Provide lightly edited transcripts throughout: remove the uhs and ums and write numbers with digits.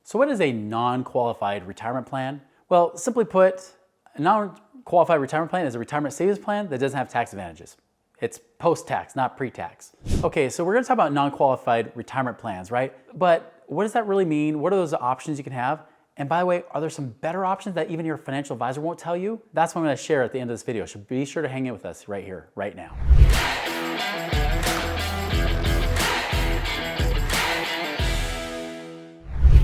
So what is a non-qualified retirement plan? Well, simply put, a non-qualified retirement plan is a retirement savings plan that doesn't have tax advantages. It's post-tax, not pre-tax. Okay, so we're gonna talk about non-qualified retirement plans, right? But what does that really mean? What are those options you can have? And by the way, are there some better options that even your financial advisor won't tell you? That's what I'm gonna share at the end of this video. So be sure to hang in with us right here, right now.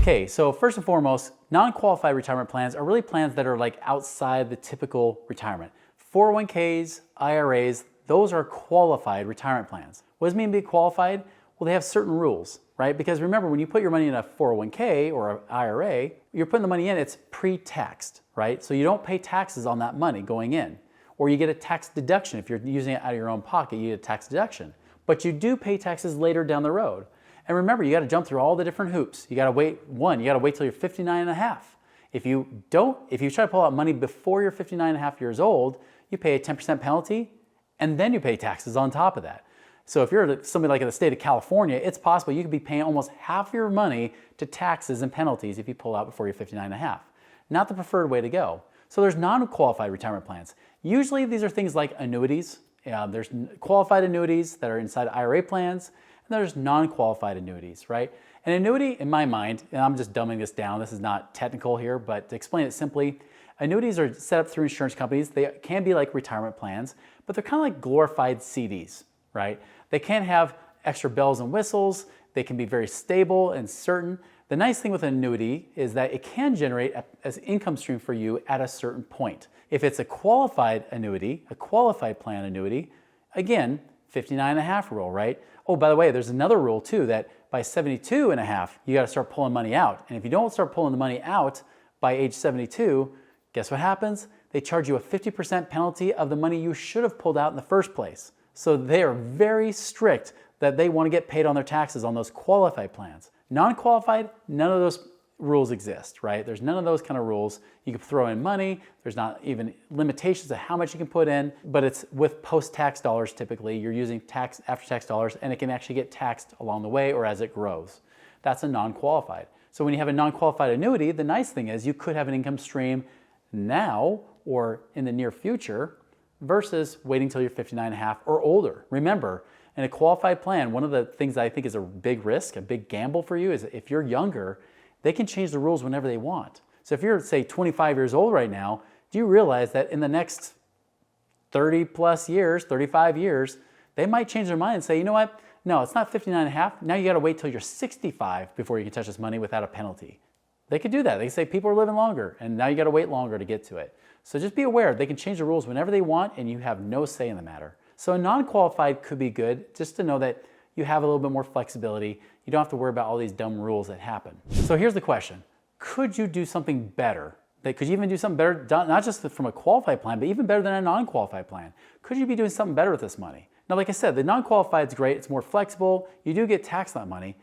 Okay, so first and foremost, non-qualified retirement plans are really plans that are like outside the typical retirement. 401ks, IRAs, those are qualified retirement plans. What does it mean to be qualified? Well, they have certain rules, right? Because remember, when you put your money in a 401k or an IRA, you're putting the money in, it's pre-taxed, right? So you don't pay taxes on that money going in. Or you get a tax deduction. If you're using it out of your own pocket, you get a tax deduction. But you do pay taxes later down the road. And remember, you got to jump through all the different hoops. You got to wait, you got to wait till you're 59 and a half. If you try to pull out money before you're 59 and a half years old, you pay a 10% penalty and then you pay taxes on top of that. So if you're somebody like in the state of California, it's possible you could be paying almost half your money to taxes and penalties if you pull out before you're 59 and a half. Not the preferred way to go. So there's non-qualified retirement plans. Usually these are things like annuities. There's qualified annuities that are inside IRA plans. And there's non-qualified annuities, right? An annuity, in my mind, and I'm just dumbing this down, this is not technical here, but to explain it simply, annuities are set up through insurance companies. They can be like retirement plans, but they're kind of like glorified CDs, right? They can't have extra bells and whistles. They can be very stable and certain. The nice thing with an annuity is that it can generate an income stream for you at a certain point. If it's a qualified annuity, a qualified plan annuity, again, 59 and a half rule, right? Oh, by the way, there's another rule too, that by 72 and a half, you got to start pulling money out. And if you don't start pulling the money out by age 72, guess what happens? They charge you a 50% penalty of the money you should have pulled out in the first place. So they are very strict that they want to get paid on their taxes on those qualified plans. Non-qualified, none of those rules exist, right? There's none of those kind of rules. You can throw in money. There's not even limitations of how much you can put in, but it's with post-tax dollars typically. You're using after-tax dollars, and it can actually get taxed along the way or as it grows. That's a non-qualified. So when you have a non-qualified annuity, the nice thing is you could have an income stream now or in the near future versus waiting till you're 59 and a half or older. Remember, in a qualified plan, one of the things that I think is a big risk, a big gamble for you is if you're younger, they can change the rules whenever they want. So if you're, say, 25 years old right now, do you realize that in the next 30 plus years, 35 years, they might change their mind and say, you know what? No, it's not 59 and a half. Now you got to wait till you're 65 before you can touch this money without a penalty. They could do that. They say people are living longer, and now you got to wait longer to get to it. So just be aware, they can change the rules whenever they want, and you have no say in the matter. So a non-qualified could be good, just to know that you have a little bit more flexibility. You don't have to worry about all these dumb rules that happen. So here's the question. Could you do something better? Could you even do something better, not just from a qualified plan, but even better than a non-qualified plan? Could you be doing something better with this money? Now, like I said, the non-qualified is great. It's more flexible. You do get taxed on that money.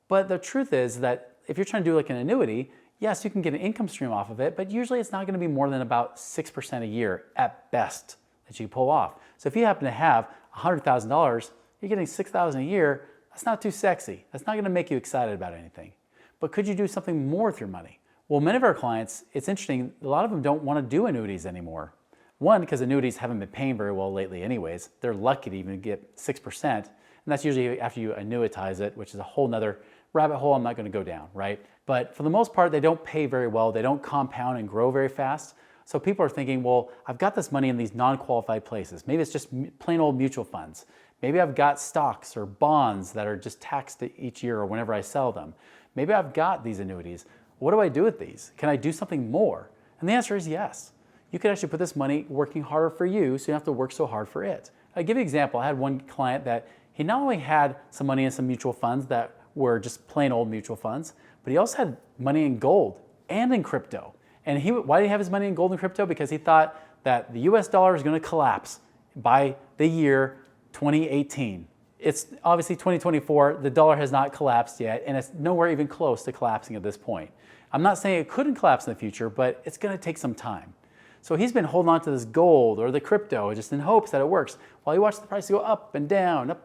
But the truth is that if you're trying to do like an annuity, yes, you can get an income stream off of it, but usually it's not going to be more than about 6% a year at best that you pull off. So if you happen to have $100,000, you're getting $6,000 a year, that's not too sexy. That's not going to make you excited about anything. But could you do something more with your money? Well, many of our clients, it's interesting, a lot of them don't want to do annuities anymore. One, because annuities haven't been paying very well lately anyways. They're lucky to even get 6%. And that's usually after you annuitize it, which is a whole nother rabbit hole I'm not going to go down, right? But for the most part, they don't pay very well. They don't compound and grow very fast. So people are thinking, well, I've got this money in these non-qualified places. Maybe it's just plain old mutual funds. Maybe I've got stocks or bonds that are just taxed each year or whenever I sell them. Maybe I've got these annuities. What do I do with these? Can I do something more? And the answer is yes. You could actually put this money working harder for you so you don't have to work so hard for it. I'll give you an example. I had one client that he not only had some money in some mutual funds that were just plain old mutual funds, but he also had money in gold and in crypto. And why did he have his money in gold and crypto? Because he thought that the US dollar is going to collapse by the year 2018. It's obviously 2024, the dollar has not collapsed yet, and it's nowhere even close to collapsing at this point. I'm not saying it couldn't collapse in the future, but it's going to take some time. So he's been holding on to this gold or the crypto just in hopes that it works, while he watches the price go up and down,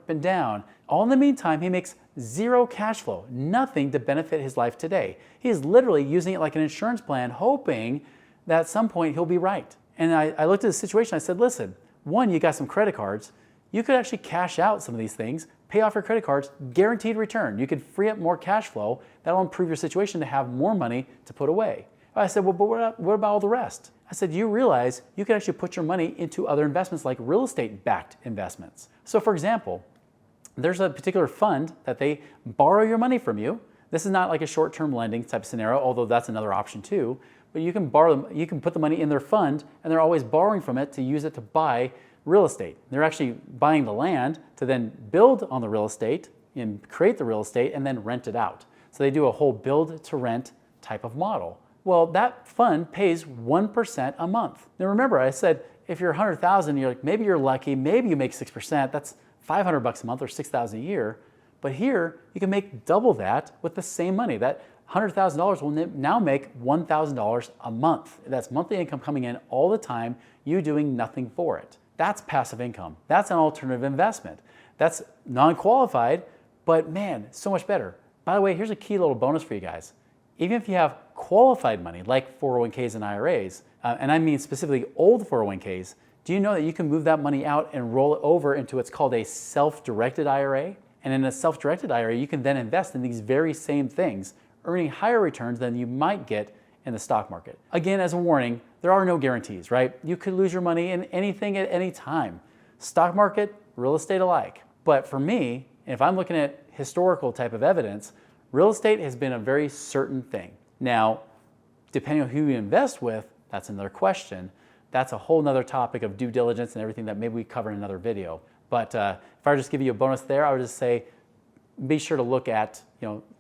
all in the meantime, he makes zero cash flow, nothing to benefit his life today. He is literally using it like an insurance plan, hoping that at some point he'll be right. And I looked at the situation, I said, listen, one, you got some credit cards. You could actually cash out some of these things, pay off your credit cards, guaranteed return. You could free up more cash flow. That'll improve your situation to have more money to put away. I said, well, but what about all the rest? I said, you realize you can actually put your money into other investments like real estate-backed investments. So for example, there's a particular fund that they borrow your money from you. This is not like a short-term lending type scenario, although that's another option too. But you can borrow them, you can put the money in their fund, and they're always borrowing from it to use it to buy real estate. They're actually buying the land to then build on the real estate and create the real estate and then rent it out. So they do a whole build to rent type of model. Well, that fund pays 1% a month. Now remember, I said if you're 100,000, you're like, maybe you're lucky, maybe you make 6%, that's $500 a month or $6,000 a year. But here, you can make double that with the same money. That $100,000 will now make $1,000 a month. That's monthly income coming in all the time, you doing nothing for it. That's passive income. That's an alternative investment. That's non-qualified, but man, so much better. By the way, here's a key little bonus for you guys. Even if you have qualified money like 401ks and IRAs, and I mean specifically old 401ks, do you know that you can move that money out and roll it over into what's called a self-directed IRA? And in a self-directed IRA, you can then invest in these very same things, earning higher returns than you might get in the stock market. Again, as a warning, there are no guarantees, right? You could lose your money in anything at any time. Stock market, real estate alike. But for me, if I'm looking at historical type of evidence, real estate has been a very certain thing. Now, depending on who you invest with, that's another question. That's a whole nother topic of due diligence and everything that maybe we cover in another video. But if I were just give you a bonus there, I would just say, be sure to look at,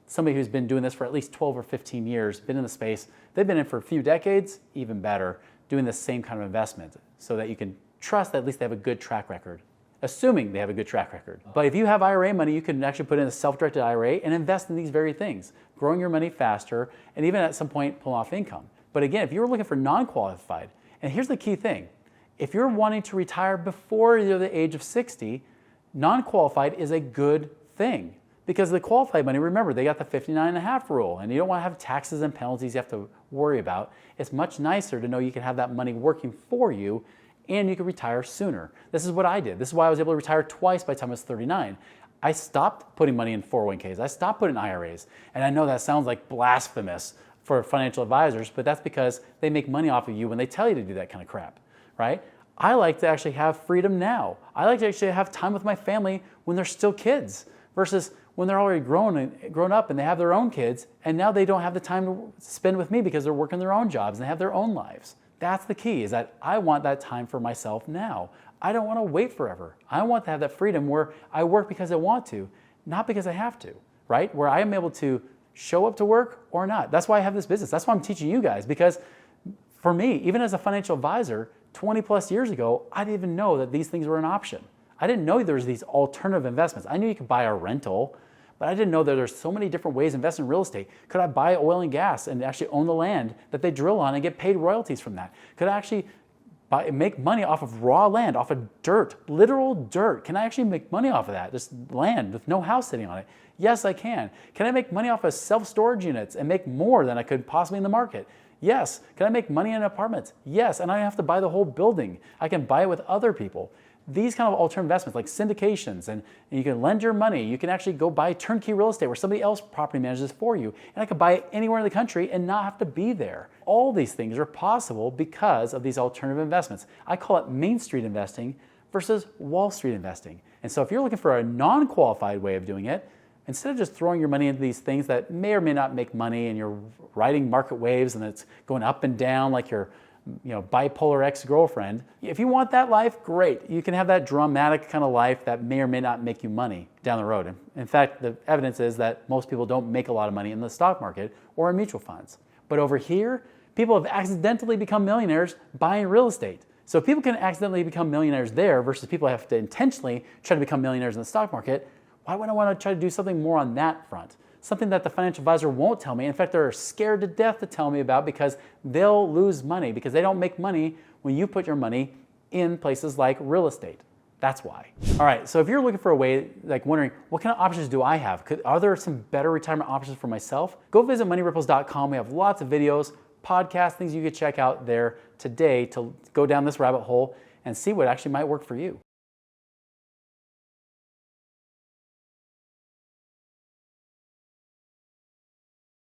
somebody who's been doing this for at least 12 or 15 years, been in the space, they've been in for a few decades, even better, doing the same kind of investment so that you can trust that at least they have a good track record, assuming they have a good track record. But if you have IRA money, you can actually put in a self-directed IRA and invest in these very things, growing your money faster and even at some point pull off income. But again, if you're looking for non-qualified, and here's the key thing, if you're wanting to retire before you're the age of 60, non-qualified is a good thing. Because the qualified money, remember, they got the 59.5 rule, and you don't want to have taxes and penalties you have to worry about. It's much nicer to know you can have that money working for you and you can retire sooner. This is what I did. This is why I was able to retire twice by the time I was 39. I stopped putting money in 401ks. I stopped putting in IRAs. And I know that sounds like blasphemous for financial advisors, but that's because they make money off of you when they tell you to do that kind of crap, right? I like to actually have freedom now. I like to actually have time with my family when they're still kids versus when they're already grown up and they have their own kids and now they don't have the time to spend with me because they're working their own jobs and they have their own lives. That's the key, is that I want that time for myself now. I don't want to wait forever. I want to have that freedom where I work because I want to, not because I have to, right? Where I am able to show up to work or not. That's why I have this business. That's why I'm teaching you guys, because for me, even as a financial advisor, 20 plus years ago, I didn't even know that these things were an option. I didn't know there was these alternative investments. I knew you could buy a rental, but I didn't know that there's so many different ways to invest in real estate. Could I buy oil and gas and actually own the land that they drill on and get paid royalties from that? Could I actually make money off of raw land, off of dirt, literal dirt? Can I actually make money off of that, just land with no house sitting on it? Yes, I can. Can I make money off of self-storage units and make more than I could possibly in the market? Yes. Can I make money in apartments? Yes, and I don't have to buy the whole building. I can buy it with other people. These kind of alternative investments like syndications, and you can lend your money. You can actually go buy turnkey real estate where somebody else property manages for you. And I could buy it anywhere in the country and not have to be there. All these things are possible because of these alternative investments. I call it Main Street investing versus Wall Street investing. And so if you're looking for a non-qualified way of doing it, instead of just throwing your money into these things that may or may not make money and you're riding market waves and it's going up and down like your bipolar ex-girlfriend. If you want that life, great. You can have that dramatic kind of life that may or may not make you money down the road. In fact, the evidence is that most people don't make a lot of money in the stock market or in mutual funds. But over here, people have accidentally become millionaires buying real estate. So if people can accidentally become millionaires there versus people have to intentionally try to become millionaires in the stock market, why would I want to try to do something more on that front? Something that the financial advisor won't tell me. In fact, they're scared to death to tell me about because they'll lose money because they don't make money when you put your money in places like real estate. That's why. All right, so if you're looking for a way, like wondering, what kind of options do I have? Are there some better retirement options for myself? Go visit moneyripples.com. We have lots of videos, podcasts, things you could check out there today to go down this rabbit hole and see what actually might work for you.